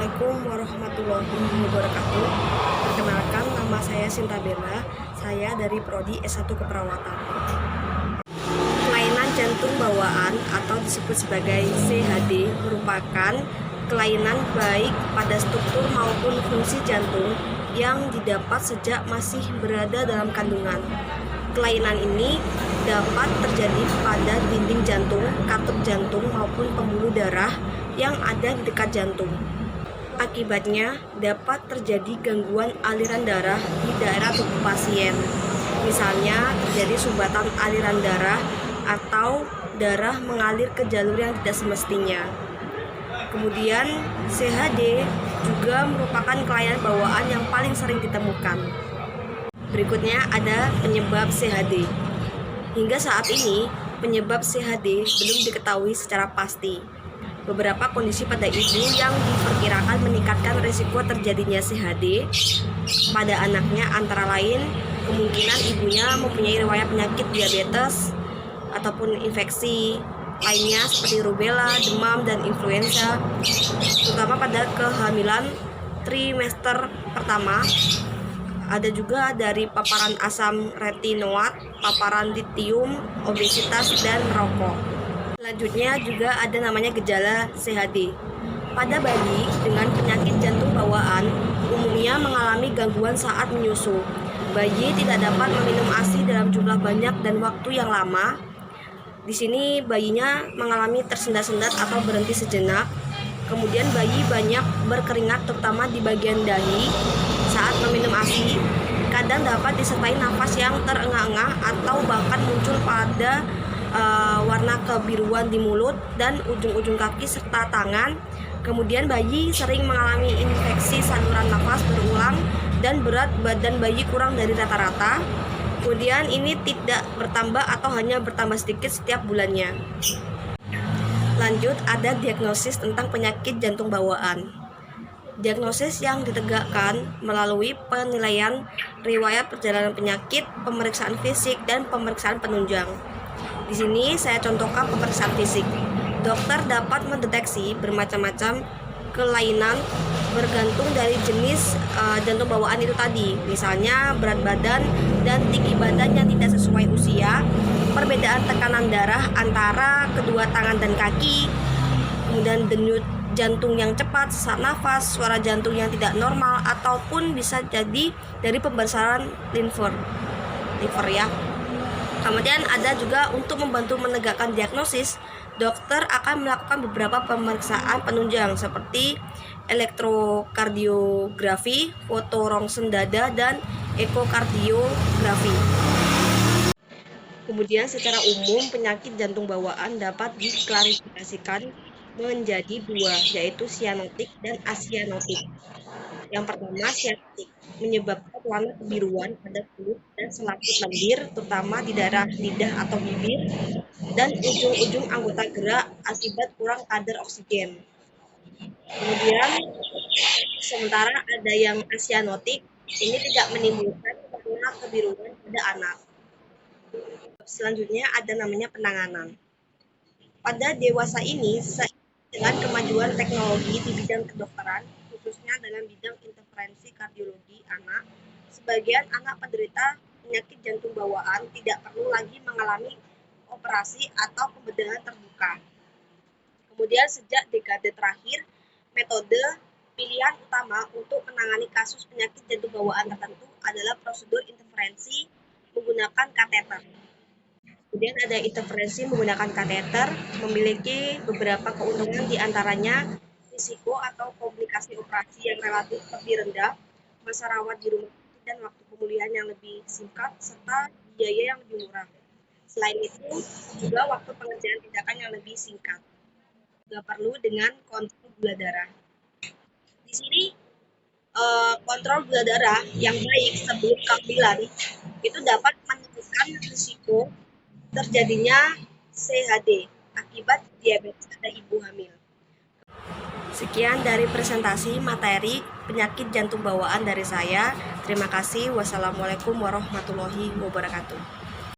Assalamualaikum warahmatullahi wabarakatuh. Perkenalkan, nama saya Sinta Bella. Saya dari Prodi S1 Keperawatan. Kelainan jantung bawaan atau disebut sebagai CHD merupakan kelainan baik pada struktur maupun fungsi jantung yang didapat sejak masih berada dalam kandungan. Kelainan ini dapat terjadi pada dinding jantung, katup jantung maupun pembuluh darah yang ada di dekat jantung. Akibatnya dapat terjadi gangguan aliran darah di daerah tubuh pasien. Misalnya terjadi sumbatan aliran darah atau darah mengalir ke jalur yang tidak semestinya. Kemudian CHD juga merupakan kelainan bawaan yang paling sering ditemukan. Berikutnya ada penyebab CHD. Hingga saat ini, penyebab CHD belum diketahui secara pasti. Beberapa kondisi pada ibu yang diperkirakan meningkatkan risiko terjadinya CHD pada anaknya antara lain kemungkinan ibunya mempunyai riwayat penyakit diabetes ataupun infeksi lainnya seperti rubella, demam, dan influenza, terutama pada kehamilan trimester pertama. Ada juga dari paparan asam retinoat, paparan litium, obesitas, dan merokok. Selanjutnya juga ada namanya gejala CHD. Pada bayi dengan penyakit jantung bawaan umumnya mengalami gangguan saat menyusu. Bayi tidak dapat meminum ASI dalam jumlah banyak dan waktu yang lama. Di sini bayinya mengalami tersendat-sendat atau berhenti sejenak. Kemudian bayi banyak berkeringat terutama di bagian dahi saat meminum ASI. Kadang dapat disertai nafas yang terengah-engah atau bahkan muncul pada warna kebiruan di mulut dan ujung-ujung kaki serta tangan. Kemudian bayi sering mengalami infeksi saluran nafas berulang dan berat badan bayi kurang dari rata-rata. Kemudian ini tidak bertambah atau hanya bertambah sedikit setiap bulannya. Lanjut, ada diagnosis tentang penyakit jantung bawaan. Diagnosis yang ditegakkan melalui penilaian riwayat perjalanan penyakit, pemeriksaan fisik, dan pemeriksaan penunjang. Di sini saya contohkan pemeriksaan fisik. Dokter dapat mendeteksi bermacam-macam kelainan bergantung dari jenis jantung bawaan itu tadi. Misalnya berat badan dan tinggi badan yang tidak sesuai usia, perbedaan tekanan darah antara kedua tangan dan kaki, kemudian denyut jantung yang cepat, sesak nafas, suara jantung yang tidak normal, ataupun bisa jadi dari pembesaran liver ya. Kemudian ada juga untuk membantu menegakkan diagnosis, dokter akan melakukan beberapa pemeriksaan penunjang seperti elektrokardiografi, foto rongsen dada, dan ekokardiografi. Kemudian secara umum penyakit jantung bawaan dapat diklasifikasikan menjadi dua, yaitu sianotik dan asianotik. Yang pertama, sianotik menyebabkan warna kebiruan pada kulit dan selaput lendir, terutama di daerah lidah atau bibir, dan ujung-ujung anggota gerak akibat kurang kadar oksigen. Kemudian, sementara ada yang asianotik, ini tidak menimbulkan warna kebiruan pada anak. Selanjutnya ada namanya penanganan. Pada dewasa ini, dengan kemajuan teknologi di bidang kedokteran, khususnya dalam bidang interferensi kardiologi anak, sebagian anak penderita penyakit jantung bawaan tidak perlu lagi mengalami operasi atau pembedahan terbuka. Kemudian sejak dekade terakhir, metode pilihan utama untuk menangani kasus penyakit jantung bawaan tertentu adalah prosedur interferensi menggunakan kateter. Kemudian ada interferensi menggunakan kateter, memiliki beberapa keuntungan diantaranya risiko atau komplikasi operasi yang relatif lebih rendah, masa rawat di rumah sakit dan waktu pemulihan yang lebih singkat, serta biaya yang lebih murah. Selain itu, juga waktu pengerjaan tindakan yang lebih singkat. Juga perlu dengan kontrol gula darah. Di sini, kontrol gula darah yang baik sebelum kehamilan itu dapat menentukan risiko terjadinya CHD akibat diabetes pada ibu hamil. Sekian dari presentasi materi penyakit jantung bawaan dari saya. Terima kasih. Wassalamualaikum warahmatullahi wabarakatuh.